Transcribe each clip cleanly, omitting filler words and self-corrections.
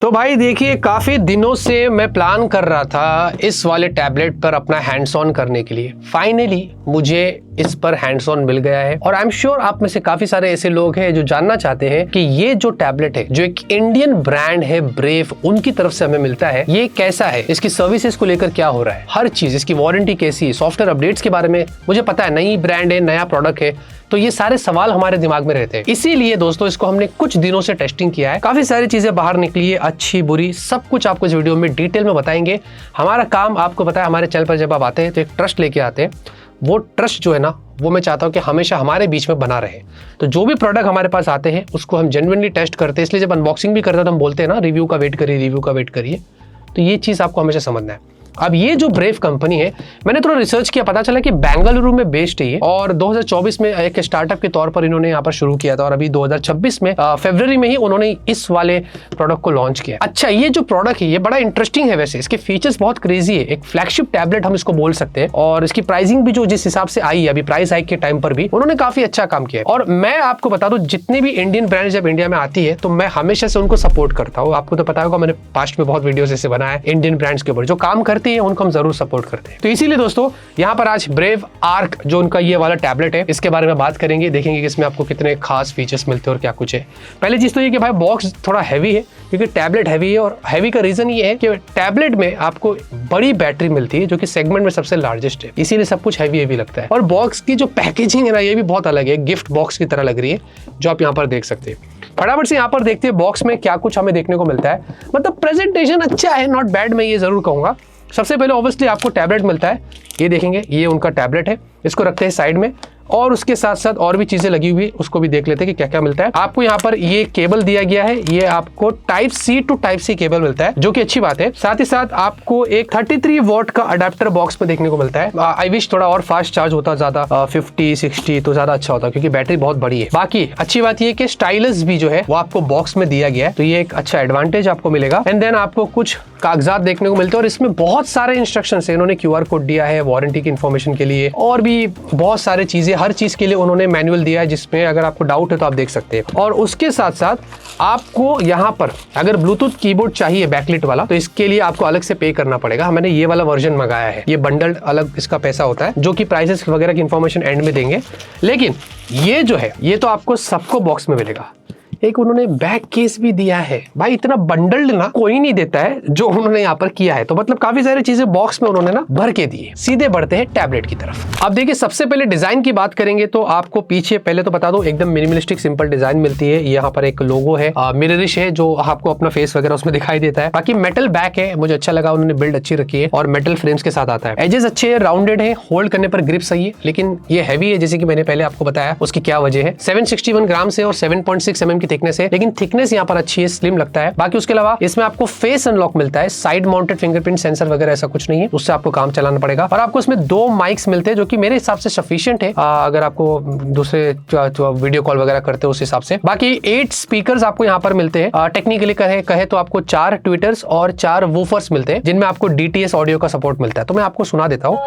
तो भाई देखिए, काफी दिनों से मैं प्लान कर रहा था इस वाले टैबलेट पर अपना हैंड्स ऑन करने के लिए। फाइनली मुझे इस पर हैंड्स ऑन मिल गया है और आई एम श्योर आप में से काफी सारे ऐसे लोग हैं जो जानना चाहते हैं कि ये जो टैबलेट है, जो एक इंडियन ब्रांड है ब्रेव, उनकी तरफ से हमें मिलता है, ये कैसा है, इसकी सर्विसेज को लेकर क्या हो रहा है, हर चीज, इसकी वारंटी कैसी है, सॉफ्टवेयर अपडेट्स के बारे में मुझे पता है। नई ब्रांड है, नया प्रोडक्ट है, तो ये सारे सवाल हमारे दिमाग में रहते हैं। इसीलिए दोस्तों इसको हमने कुछ दिनों से टेस्टिंग किया है, काफी सारी चीजें बाहर निकली है, अच्छी बुरी, सब कुछ आपको इस वीडियो में डिटेल में बताएंगे। हमारा काम आपको पता है, हमारे चैनल पर जब आप आते हैं तो एक ट्रस्ट लेके आते हैं। वो ट्रस्ट जो है ना, वो मैं चाहता हूँ कि हमेशा हमारे बीच में बना रहे। तो जो भी प्रोडक्ट हमारे पास आते हैं उसको हम जेन्युइनली टेस्ट करते हैं। इसलिए जब अनबॉक्सिंग भी करते हैं तो हम बोलते हैं ना, रिव्यू का वेट करिए, रिव्यू का वेट करिए। तो ये चीज आपको हमेशा समझना है। अब ये जो ब्रेव कंपनी है, मैंने थोड़ा रिसर्च किया, पता चला कि बेंगलुरु में बेस्ड है ये, और 2024 में एक स्टार्टअप के तौर पर इन्होंने यहाँ पर शुरू किया था और अभी 2026 में फरवरी में ही उन्होंने इस वाले प्रोडक्ट को लॉन्च किया। अच्छा, ये जो प्रोडक्ट है ये बड़ा इंटरेस्टिंग है। वैसे इसके फीचर्स बहुत क्रेजी है, एक फ्लैगशिप टैबलेट हम इसको बोल सकते हैं। और इसकी प्राइसिंग भी जो जिस हिसाब से आई है अभी, प्राइस हाइक के टाइम पर भी उन्होंने काफी अच्छा काम किया है। और मैं आपको बता दूं, जितने भी इंडियन ब्रांड जब इंडिया में आती है तो मैं हमेशा से उनको सपोर्ट करता हूँ। आपको तो पता होगा, मैंने पास्ट में बहुत वीडियोस ऐसे बनाया है इंडियन ब्रांड्स के ऊपर, जो काम करती है उनको हम जरूर सपोर्ट करते हैं। तो इसीलिए दोस्तों यहाँ पर आज ब्रेव आर्क जो उनका ये वाला टैबलेट है, इसके बारे में बात करेंगे, देखेंगे कि इसमें आपको कितने खास फीचर्स मिलते हैं और क्या कुछ है। पहली चीज तो ये कि भाई बॉक्स थोड़ा हैवी है, क्योंकि टैबलेट हैवी है, और हैवी का रीजन ये है कि टैबलेट में आपको बड़ी बैटरी मिलती है जो कि सेगमेंट में सबसे लार्जेस्ट है, इसीलिए सब कुछ हैवी लगता है। और बॉक्स की जो पैकेजिंग है ना, ये भी बहुत अलग है, गिफ्ट बॉक्स की तरह लग रही है, जो आप यहाँ पर देख सकते हैं। फटाफट से यहाँ पर देखते हैं बॉक्स में क्या कुछ हमें देखने को मिलता है। मतलब प्रेजेंटेशन अच्छा है, नॉट बैड, मैं ये जरूर कहूंगा। सबसे पहले ऑब्वियसली आपको टैबलेट मिलता है, ये देखेंगे, ये उनका टैबलेट है, इसको रखते हैं साइड में। और उसके साथ साथ और भी चीजें लगी हुई है, उसको भी देख लेते हैं कि क्या क्या मिलता है। आपको यहाँ पर ये केबल दिया गया है, ये आपको type C to type C cable मिलता है, जो कि अच्छी बात है। साथ ही साथ आपको एक 33 वॉट का अडेप्टर बॉक्स में देखने को मिलता है। आई विश थोड़ा और फास्ट चार्ज होता, ज्यादा 50-60 तो ज्यादा अच्छा होता, क्योंकि बैटरी बहुत बड़ी है। बाकी अच्छी बात ये कि स्टाइलस भी जो है वो आपको बॉक्स में दिया गया है, तो ये एक अच्छा एडवांटेज आपको मिलेगा। एंड देन आपको कुछ कागजात देखने को मिलते हैं, और इसमें बहुत सारे इंस्ट्रक्शंस है। इन्होंने QR कोड दिया है वारंटी की इन्फॉर्मेशन के लिए, और भी बहुत सारे चीजें, हर चीज के लिए उन्होंने मैनुअल दिया है, जिसमें अगर आपको डाउट है तो आप देख सकते हैं। और उसके साथ साथ आपको यहाँ पर अगर ब्लूटूथ कीबोर्ड चाहिए बैकलिट वाला, तो इसके लिए आपको अलग से पे करना पड़ेगा। मैंने ये वाला वर्जन मंगाया है, ये बंडल अलग इसका पैसा होता है, जो कि प्राइसेस वगैरह की इन्फॉर्मेशन एंड में देंगे। लेकिन ये जो है, ये तो आपको सबको बॉक्स में मिलेगा। एक उन्होंने बैक केस भी दिया है। भाई इतना बंडल्ड ना कोई नहीं देता है जो उन्होंने यहाँ पर किया है। तो मतलब काफी सारी चीजें बॉक्स में उन्होंने ना भर के दी है। सीधे बढ़ते हैं टैबलेट की तरफ। अब देखिए, सबसे पहले डिजाइन की बात करेंगे तो आपको पीछे पहले तो बता दो, एकदम मिनिमलिस्टिक सिंपल डिजाइन मिलती है। यहाँ पर एक लोगो है, मिररिश है, जो आपको अपना फेस वगैरह उसमें दिखाई देता है। बाकी मेटल बैक है, मुझे अच्छा लगा, उन्होंने बिल्ड अच्छी रखी है, और मेटल फ्रेम्स के साथ आता है। एजेस अच्छे है, राउंडेड है, होल्ड करने पर ग्रिप सही है। लेकिन ये हैवी है, जैसे कि मैंने पहले आपको बताया। उसकी क्या वजह है? 761 ग्राम से और 7.6 mm की थिकनेस है, लेकिन थिकनेस यहाँ पर अच्छी है, स्लिम लगता है। बाकी उसके अलावा इसमें आपको फेस अनलॉक मिलता है, साइड माउंटेड फिंगरप्रिंट सेंसर वगैरह ऐसा कुछ नहीं है, उससे आपको काम चलाना पड़ेगा। और आपको इसमें 2 माइक्स मिलते हैं, जो कि मेरे हिसाब से सफिशिएंट है, अगर आपको दूसरे वीडियो कॉल वगैरह करते हो उस हिसाब से। बाकी 8 स्पीकर्स आपको यहाँ पर मिलते हैं। टेक्निकली कहे तो आपको 4 ट्विटर्स और 4 वूफर्स मिलते हैं, जिनमें आपको DTS ऑडियो का सपोर्ट मिलता है। तो मैं आपको सुना देता हूँ।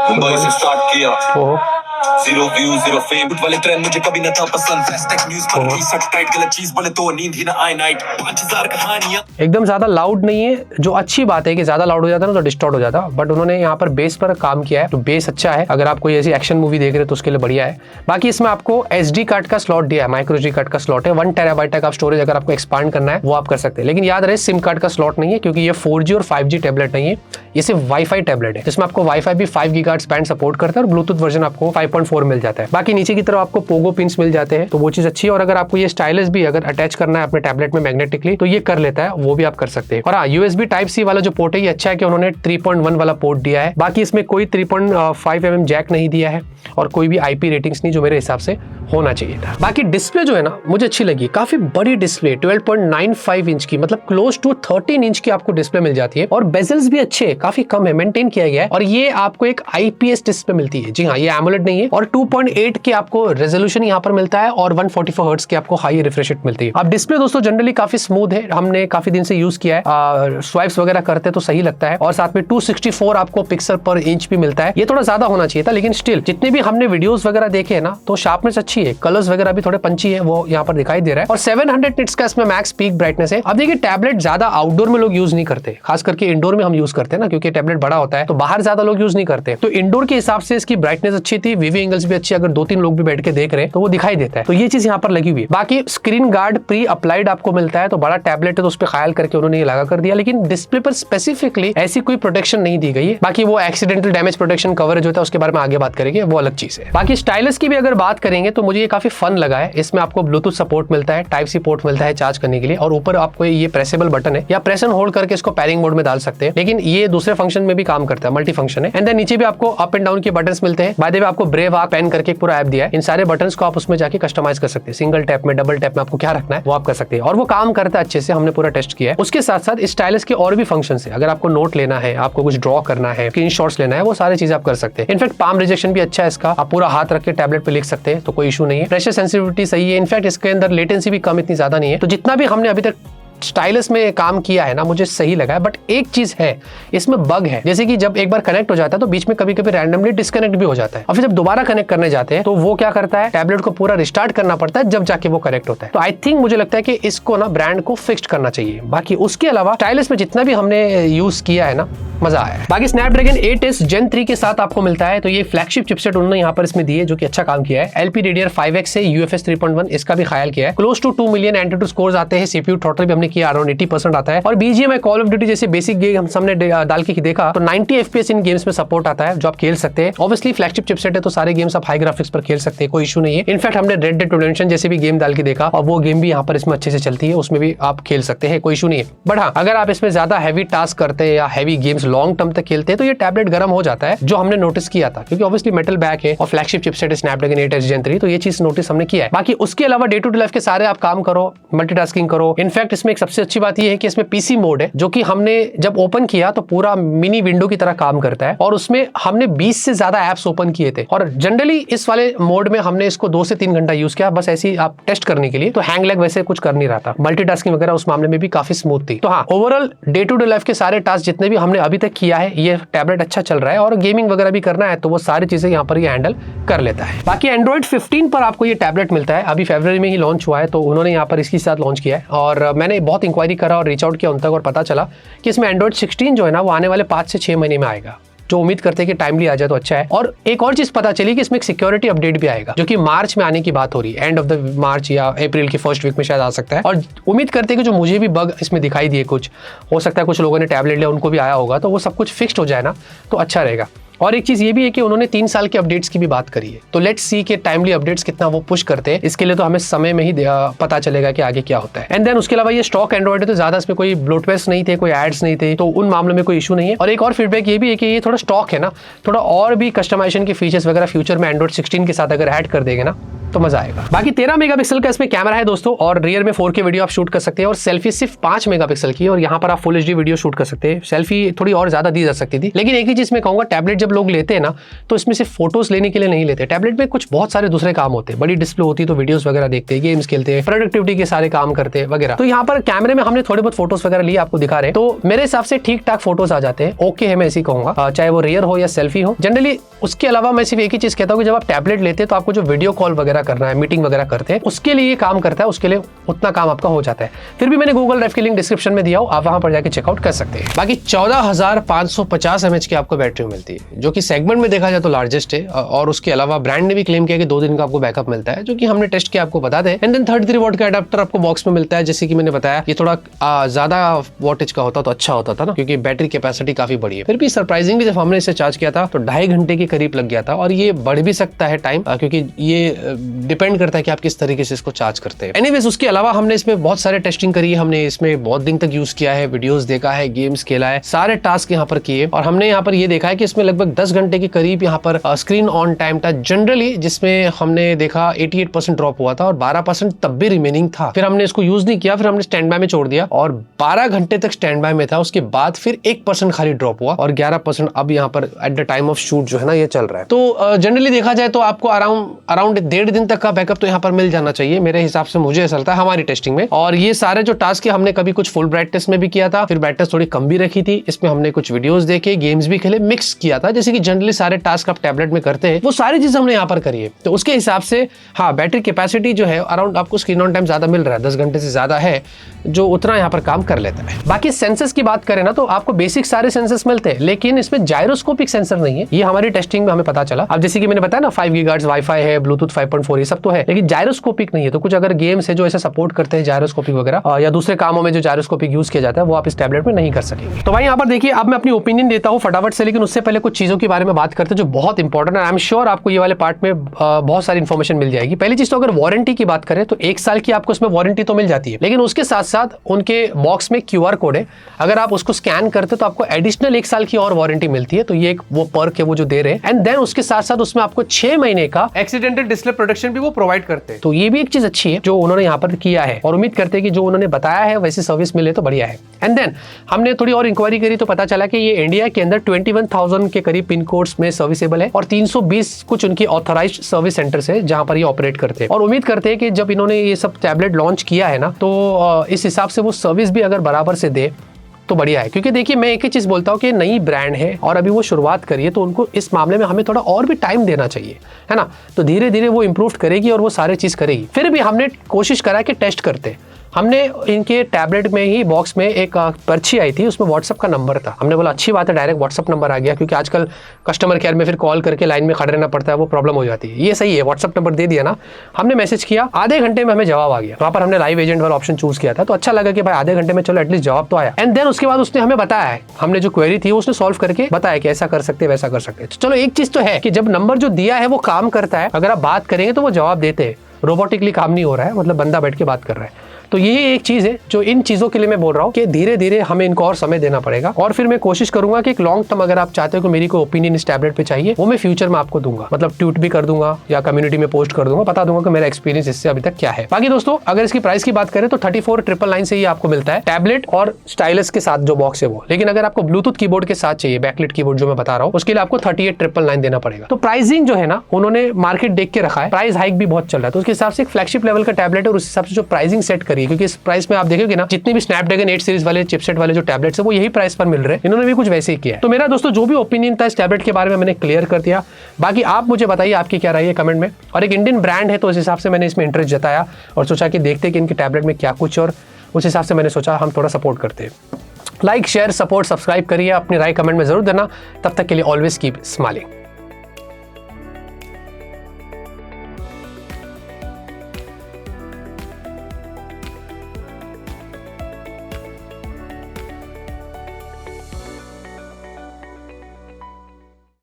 मुंबई से स्टार्ट किया, जीरो व्यू जीरो फेम, वाले ट्रेंड मुझे कभी न था पसंद, फेस्टेक न्यूज़ पर भी सच टाइट, गलत चीज बोले तो नींद ही ना आए नाइट, 5000 कहानियां। एकदम ज्यादा लाउड नहीं है, जो अच्छी बात है कि ज्यादा लाउड हो जाता है ना तो डिस्टॉर्ट हो जाता, बट उन्होंने यहाँ पर बेस पर काम किया है, तो बेस अच्छा है। अगर आप कोई ऐसी एक्शन मूवी देख रहे हो तो उसके लिए बढ़िया है। बाकी इसमें आपको SD कार्ड का स्लॉट दिया है, माइक्रो SD कार्ड का स्लॉट है। 1 TB तक आप स्टोरेज अगर आपको एक्सपांड करना है वो आप कर सकते हैं। लेकिन याद रहे, सिम कार्ड का स्लॉट नहीं है, क्योंकि ये 4G और 5G टैबलेट नहीं है, ये सिर्फ वाईफाई टैबलेट है, जिसमें आपको वाईफाई भी 5 GHz बैंड सपोर्ट करता है, और ब्लूटूथ वर्जन आपको 5.4 मिल जाता है। बाकी नीचे की तरफ आपको पोगो पिन्स मिल जाते हैं, तो वो चीज अच्छी है। और अगर आपको ये स्टाइलस भी अगर अटैच करना है अपने टैबलेट में मैग्नेटिकली, तो ये कर लेता है, वो भी आप कर सकते हैं। और हाँ, USB Type-C वाला जो पोर्ट है, ये अच्छा है कि उन्होंने 3.1 वाला पोर्ट दिया है। बाकी इसमें कोई 3.5 mm जैक नहीं दिया है, और कोई भी IP रेटिंग्स नहीं, जो मेरे हिसाब से होना चाहिए था। बाकी डिस्प्ले जो है ना, मुझे अच्छी लगी, काफी बड़ी डिस्प्ले, 12.95 इंच की, मतलब क्लोज टू 13 इंच की आपको डिस्प्ले मिल जाती है। और बेजल्स भी अच्छे, काफी कम है, मेंटेन किया गया है। और ये आपको एक IPS डिस्प्ले मिलती है। जी हाँ, ये AMOLED नहीं नहीं है और 2.8 के आपको रेजोल्यूशन यहाँ पर मिलता है और 144 हर्ट्ज की आपको हाई रिफ्रेश रेट मिलती है। अब डिस्प्ले दोस्तों जनरली काफी स्मूथ है, हमने काफी दिन से यूज किया है, स्वाइप्स वगैरह करते तो सही लगता है और साथ में 264 आपको पिक्सल पर इंच भी मिलता है। ये थोड़ा ज्यादा होना चाहिए था, लेकिन स्टिल जितने भी हमने वीडियोस वगैरह देखे हैं ना तो शार्पनेस अच्छी है, कलर्स वगैरह भी थोड़े पंची है, वो यहाँ पर दिखाई दे रहा है और 700 निट्स का इसमें मैक्स पीक ब्राइटनेस है। अब देखिए टैबलेट ज्यादा आउटडोर में लोग यूज नहीं करते, खास करके इंडोर में हम यूज करते हैं ना, क्योंकि टैबलेट बड़ा होता है तो बाहर ज्यादा लोग यूज नहीं करते। तो इंडोर के हिसाब से इसकी ब्राइटनेस अच्छी थी, वीवी एंगल्स भी अच्छी, अगर 2-3 लोग भी बैठ के देख रहे हैं तो वो दिखाई देता है। तो ये चीज यहाँ पर लगी हुई है। बाकी स्क्रीन गार्ड प्री अप्लाइड आपको मिलता है, तो बड़ा टैबलेट है तो उस पर ख्याल करके उन्होंने ये लगा कर दिया, लेकिन डिस्प्ले पर स्पेसिफिकली ऐसी कोई प्रोटेक्शन नहीं दी गई है। बाकी वो एक्सीडेंटल डैमेज प्रोटेक्शन कवरेज होता है उसके बारे में आगे बात करेंगे, वो अलग चीज है। बाकी स्टाइलस की भी अगर बात करेंगे तो मुझे ये काफी फन लगा है। इसमें आपको ब्लूटूथ सपोर्ट मिलता है, टाइप सी पोर्ट मिलता है चार्ज करने के लिए और ऊपर आपको ये प्रेसेबल बटन है, या प्रेस एंड होल्ड करके इसको पैरिंग मोड में डाल सकते हैं, लेकिन ये दूसरे फंक्शन में भी काम करता है, मल्टी फंक्शन है। एंड देन नीचे भी आपको अप एंड डाउन के बटन्स मिलते हैं। बाय द वे आपको ब्रेव आर्क पेन करके पूरा ऐप दिया है, इन सारे बटन्स को आप उसमें जाके कस्टमाइज कर सकते हैं, सिंगल टैप में, डबल टैप में आपको क्या रखना है वो आप कर सकते हैं और वो काम करता है अच्छे से, हमने पूरा टेस्ट किया है। उसके साथ साथ इस स्टाइलस के और भी फंक्शन है, अगर आपको नोट लेना है, आपको कुछ ड्रॉ करना है, स्क्रीनशॉट्स लेना है, वो सारी चीजें आप कर सकते हैं। इनफैक्ट पाम रिजेक्शन भी अच्छा है इसका, आप पूरा हाथ रख के टैबलेट पे लिख सकते हैं तो कोई इशू नहीं है। प्रेशर सेंसिटिविटी सही है, इनफैक्ट इसके अंदर लेटेंसी भी कम इतनी ज्यादा नहीं है। तो जितना भी हमने अभी तक स्टाइलस में काम किया है ना मुझे सही लगा है, बट एक चीज है इसमें बग है, जैसे कि जब एक बार कनेक्ट हो जाता है तो बीच में कभी कभी रैंडमली डिस्कनेक्ट भी हो जाता है और फिर जब दोबारा कनेक्ट करने जाते हैं तो वो क्या करता है, टैबलेट को पूरा रिस्टार्ट करना पड़ता है जब जाके वो कनेक्ट होता है। तो आई थिंक मुझे लगता है कि इसको ना ब्रांड को फिक्स्ड करना चाहिए। बाकी उसके अलावा स्टाइलस में जितना भी हमने यूज किया है ना मजा आया है। बाकी स्नैपड्रैगन 8s Gen 3 के साथ आपको मिलता है, तो ये फ्लैगशिप चिपसेट उन्होंने यहाँ पर इसमें दी है जो कि अच्छा काम किया है। LPDDR5X से UFS 3.1 इसका भी ख्याल किया है। Close to 2 million attitude scores आते हैं, CPU थ्रॉटल भी हमने किया अराउंड 80% आता है और BGMI कॉल ऑफ ड्यूटी जैसे बेसिक गेम हम सामने डाल के देखा तो 90 FPS इन गेम्स में सपोर्ट आता है जो आप खेल सकते हैं। ऑब्वियसली फ्लैगशिप चिपसेट है तो सारे गेम्स आप हाई ग्राफिक्स पर खेल सकते हैं, कोई इशू नहीं है। इनफैक्ट हमने रेड डेड रिडेम्पशन जैसे भी गेम डाल के देखा और वो गेम भी यहाँ पर इसमें अच्छे से चलती है, उसमें भी आप खेल सकते हैं, कोई इशू नहीं है। बट हाँ, अगर आप इसमें ज्यादा हैवी टास्क करते हैं या हैवी गेम्स लॉन्ग टर्म तक खेलते हैं तो ये टैबलेट गर्म हो जाता है, जो हमने नोटिस किया था, क्योंकि ऑब्वियसली मेटल बैक है और फ्लैगशिप चिपसेट है स्नैपड्रैगन 8s Gen 3, तो ये चीज नोटिस हमने किया है। बाकी उसके अलावा डे टू डे लाइफ के सारे आप काम करो, मल्टीटास्किंग करो। इनफैक्ट इसमें एक सबसे अच्छी बात ये है कि इसमें पीसी मोड है जो कि हमने जब ओपन किया तो पूरा मिनी विंडो की तरह काम करता है और उसमें हमने 20 से ज्यादा एप्स ओपन किए थे और जनरली इस वाले मोड में हमने इसको 2 से 3 घंटा यूज किया, बस ऐसे ही आप टेस्ट करने के लिए। तो हैंग लैग वैसे कुछ कर नहीं रहा था, मल्टीटास्किंग वगैरह उस मामले में भी काफी स्मूथ थी। तो हाँ, overall day to day life के सारे टास्क जितने भी हमने अभी तक किया है ये टैबलेट अच्छा चल रहा है और गेमिंग वगैरह भी करना है तो वो सारी चीजें यहाँ पर ये हैंडल कर लेता है। बाकी एंड्रॉइड 15 पर आपको ये टैबलेट मिलता है, अभी फरवरी में ही लॉन्च हुआ है तो उन्होंने यहाँ पर इसके साथ लॉन्च किया है और मैंने बहुत इंक्वायरी करा और रीच आउट किया उन तक और पता चला कि इसमें एंड्रॉइड 16 जो है ना वो आने वाले 5 से 6 महीने में आएगा, जो उम्मीद करते हैं कि टाइमली आ जाए तो अच्छा है। और एक और चीज पता चली कि इसमें एक सिक्योरिटी अपडेट भी आएगा जो कि मार्च में आने की बात हो रही है, एंड ऑफ द मार्च या अप्रैल की फर्स्ट वीक में शायद आ सकता है। और उम्मीद करते हैं कि जो मुझे भी बग इसमें दिखाई दिए, कुछ हो सकता है कुछ लोगों ने टैबलेट लिया उनको भी आया होगा, तो वो सब कुछ फिक्स्ड हो जाए ना तो अच्छा रहेगा। और एक चीज ये भी है कि उन्होंने 3 साल के अपडेट्स की भी बात करी है, तो लेट्स सी के टाइमली अपडेट्स कितना वो पुश करते हैं, इसके लिए तो हमें समय में ही पता चलेगा कि आगे क्या होता है। एंड देन उसके अलावा ये स्टॉक एंड्रॉइड है तो ज्यादा इसमें कोई ब्लोटवेयर नहीं थे, कोई एड्स नहीं थे, तो उन मामलों में कोई इशू नहीं है। और एक और फीडबैक ये भी है कि ये थोड़ा स्टॉक है ना, थोड़ा और भी कस्टमाइजेशन के फीचर्स वगैरह फ्यूचर में एंड्रॉइड 16 के साथ अगर ऐड कर देंगे ना तो मजा आएगा। बाकी 13 मेगापिक्सल का इसमें कैमरा है दोस्तों और रियर में 4K वीडियो आप शूट कर सकते हैं और सेल्फी सिर्फ 5 मेगापिक्सल की और यहाँ पर आप फुल HD वीडियो शूट कर सकते हैं। सेल्फी थोड़ी और ज्यादा दी जा सकती थी, लेकिन एक ही चीज मैं कहूंगा, टैबलेट जब लोग लेते हैं ना तो इसमें सिर्फ फोटोज लेने के लिए नहीं लेते, टैबलेट में कुछ बहुत सारे दूसरे काम होते हैं, बड़ी डिस्प्ले होती है तो वीडियोस वगैरह देखते हैं, गेम्स खेलते हैं, प्रोडक्टिविटी के सारे काम करते हैं वगैरह। तो यहाँ पर कैमरे में हमने थोड़े बहुत फोटोज वगैरह लिए आपको दिखा रहे हैं, तो मेरे हिसाब से ठीक ठाक फोटोज आ जाते हैं, ओके है मैं ऐसी कहूंगा, चाहे वो रियर हो या सेल्फी हो जनरली। उसके अलावा मैं सिर्फ एक ही चीज कहता हूँ कि जब आप टैबलेट लेते हैं तो आपको जो वीडियो कॉल वगैरह करना है, मीटिंग वगैरह करते हैं, उसके लिए ये काम करता है, उसके लिए उतना काम आपका हो जाता है। फिर भी मैंने गूगल ड्राइव की लिंक डिस्क्रिप्शन में दिया हो, आप वहां पर जाके चेकआउट कर सकते हैं। बाकी 14,550 mAh की आपको बैटरी मिलती है जो कि सेगमेंट में देखा जाए तो लार्जेस्ट है और उसके अलावा ब्रांड ने भी क्लेम किया कि 2 दिन का आपको बैकअप मिलता है, जो कि हमने टेस्ट किया आपको बता दें। एंड देन 33 वॉट का एडाप्टर आपको बॉक्स में मिलता है, जैसे कि मैंने बताया ये थोड़ा ज्यादा वॉटेज का होता तो अच्छा होता था ना, क्योंकि बैटरी कैपेसिटी काफी बड़ी है। फिर भी सरप्राइजिंगली जब हमने इसे चार्ज किया था तो 2.5 घंटे के करीब लग गया था और ये बढ़ भी सकता है टाइम, क्योंकि ये डिपेंड करता है कि आप किस तरीके से इसको चार्ज करते हैं। एनीवेज, उसके अलावा हमने इसमें बहुत सारे टेस्टिंग करी है, हमने इसमें बहुत दिन तक यूज किया है, वीडियोस देखा है, गेम्स खेला है, सारे टास्क यहाँ पर किए और हमने यहाँ पर ये देखा है कि इसमें लगभग 10 घंटे के करीब यहाँ पर स्क्रीन ऑन टाइम था जनरली, जिसमें हमने देखा 88% ड्रॉप हुआ था और 12% तब भी रिमेनिंग था। फिर हमने इसको यूज नहीं किया, फिर हमने स्टैंड बाय में छोड़ दिया और 12 घंटे तक स्टैंड बाय में था। उसके बाद फिर 1% खाली ड्रॉप हुआ और 11% अब यहाँ पर at the time of shoot जो है ना ये चल रहा है। तो जनरली देखा जाए तो आपको अराउंड 1.5 दिन तक का बैकअप तो यहाँ पर मिल जाना चाहिए मेरे हिसाब से, मुझे ऐसा लगता है हमारी टेस्टिंग में। और ये सारे जो टास्क है हमने कभी कुछ फुल ब्राइटनेस में भी किया था, फिर ब्राइटनेस थोड़ी कम भी रखी थी, इसमें हमने कुछ वीडियोस देखे, गेम्स भी खेले, मिक्स किया था। जैसे कि जनरली सारे टास्क आप टैबलेट में करते हैं वो सारी चीजें हमने यहाँ पर करी है। तो उसके हिसाब से हाँ, बैटरी कैपेसिटी जो है अराउंड आपको स्क्रीन ऑन टाइम ज्यादा मिल रहा है, 10 घंटे से ज्यादा है, जो उतना यहाँ पर काम कर लेता है। बाकी सेंसर्स की बात करें ना तो आपको बेसिक सारे सेंसर्स मिलते हैं, लेकिन इसमें जायरोस्कोपिक सेंसर नहीं है, ये हमारी टेस्टिंग में हमें पता चला। अब जैसे कि मैंने बताया ना 5 गीगाहर्ट्ज वाईफाई है, ब्लूटूथ 5.4 ये सब तो है, लेकिन जायरोस्कोपिक नहीं है। तो कुछ अगर गेम्स है जो ऐसे सपोर्ट करते हैं जायरोस्कोपिक वगैरह या दूसरे कामों में जो जायरोस्कोपिक यूज किया जाता है वो आप इस टैबलेट में नहीं कर सकेंगे। तो भाई यहाँ पर देखिए, अब मैं अपनी ओपिनियन देता हूँ फटाफट से, लेकिन उससे पहले कुछ चीजों के बारे में बात करते हैं जो बहुत इंपॉर्टेंट है। आई एम श्योर आपको ये वाले पार्ट में बहुत सारी इन्फॉर्मेशन मिल जाएगी। पहली चीज तो अगर वारंटी की बात करें तो 1 साल की आपको इसमें वारंटी तो मिल जाती है, लेकिन उसके साथ साथ उनके बॉक्स में QR कोड है, अगर आप उसको स्कैन करते तो आपको एडिशनल 1 साल की और वारंटी मिलती है। तो ये एक वो पर्क है वो जो दे रहे हैं। एंड देन उसके साथ साथ उसमें आपको 6 महीने का एक्सीडेंटल डिस्प्ले प्रोटेक्शन भी वो प्रोवाइड करते हैं। तो ये भी एक चीज अच्छी है जो उन्होंने यहाँ पर किया है और उम्मीद करते हैं कि जो उन्होंने बताया है वैसी सर्विस मिले तो बढ़िया है। एंड देन हमने थोड़ी और इंक्वायरी करी तो पता चला कि ये इंडिया के अंदर 21,000 के करीब पिन कोड्स में सर्विसेबल है और 320 कुछ उनकी ऑथराइज्ड सर्विस सेंटर्स है जहां पर ये ऑपरेट करते हैं। और उम्मीद करते हैं कि जब इन्होंने ये सब टैबलेट लॉन्च किया है ना तो इस हिसाब से वो सर्विस भी अगर बराबर से दे तो बढ़िया है। क्योंकि देखिए, मैं एक ही चीज बोलता हूँ कि नई ब्रांड है और अभी वो शुरुआत करिए तो उनको इस मामले में हमें थोड़ा और भी टाइम देना चाहिए, है ना। तो धीरे धीरे वो इम्प्रूव करेगी और वो सारी चीज करेगी। फिर भी हमने कोशिश करा कि टेस्ट करते। हमने इनके टैबलेट में ही बॉक्स में एक पर्ची आई थी, उसमें व्हाट्सएप का नंबर था। हमने बोला अच्छी बात है, डायरेक्ट व्हाट्सएप नंबर आ गया, क्योंकि आजकल कस्टमर केयर में फिर कॉल करके लाइन में खड़े रहना पड़ता है, वो प्रॉब्लम हो जाती है। ये सही है, व्हाट्सएप नंबर दे दिया ना, हमने मैसेज किया, आधे घंटे में हमें जवाब आ गया। वहाँ पर हमने लाइव एजेंट वाला ऑप्शन चूज किया था, तो अच्छा लगा कि भाई आधे घंटे में चलो एटलीस्ट जवाब तो आया। एंड देन उसके बाद उसने हमें बताया है, हमने जो क्वेरी थी उसने सॉल्व करके बताया कि ऐसा कर सकते वैसा कर सकते। चलो एक चीज तो है कि जब नंबर जो दिया है वो काम करता है, अगर आप बात करेंगे तो वो जवाब देते हैं, रोबोटिकली काम नहीं हो रहा है, मतलब बंदा बैठ के बात कर रहा है। तो यही एक चीज है जो इन चीजों के लिए मैं बोल रहा हूँ कि धीरे धीरे हमें इनको और समय देना पड़ेगा। और फिर मैं कोशिश करूंगा कि एक लॉन्ग टर्म अगर आप चाहते हो कि मेरी कोई ओपिनियन इस टैबलेट पे चाहिए, वो मैं फ्यूचर में आपको दूंगा, मतलब ट्वीट भी कर दूंगा या कम्युनिटी में पोस्ट कर दूंगा, बता दूंगा कि मेरा एक्सपीरियंस इससे अभी तक क्या है। बाकी दोस्तों, अगर इसकी प्राइस की बात करें तो 34,999 से ही आपको मिलता है टैबलेट और स्टाइलस के साथ जो बॉक्स है वो। लेकिन अगर आपको ब्लूटूथ कीबोर्ड के साथ चाहिए, बैकलिट कीबोर्ड जो मैं बता रहा हूँ, उसके लिए आपको 38,999 देना पड़ेगा। तो प्राइसिंग जो है ना, उन्होंने मार्केट देख के रखा है, प्राइस हाइक भी बहुत चल रहा है, तो उसके हिसाब से एक फ्लैगशिप लेवल का टैबलेट है और उस हिसाब से जो प्राइसिंग सेट करिए, क्योंकि इस प्राइस में आप देखोगे ना, जितने भी स्नैपड्रैगन 8 सीरीज वाले चिपसेट वाले जो टैबलेट्स है वो यही प्राइस पर मिल रहे हैं। इन्होंने भी कुछ वैसे ही किया है। तो मेरा दोस्तों जो भी ओपिनियन था इस टैबलेट के बारे में मैंने क्लियर कर दिया। बाकी आप मुझे बताइए आपकी क्या राय है कमेंट में। और एक इंडियन ब्रांड है तो उस हिसाब से मैंने इसमें इंटरेस्ट जताया और सोचा कि देखते कि इनके टैबलेट में क्या कुछ, और उस हिसाब से मैंने सोचा हम थोड़ा सपोर्ट करते हैं। लाइक, शेयर, सपोर्ट, सब्सक्राइब करिए, अपनी राय कमेंट में जरूर देना। तब तक के लिए ऑलवेज कीप स्माइलिंग।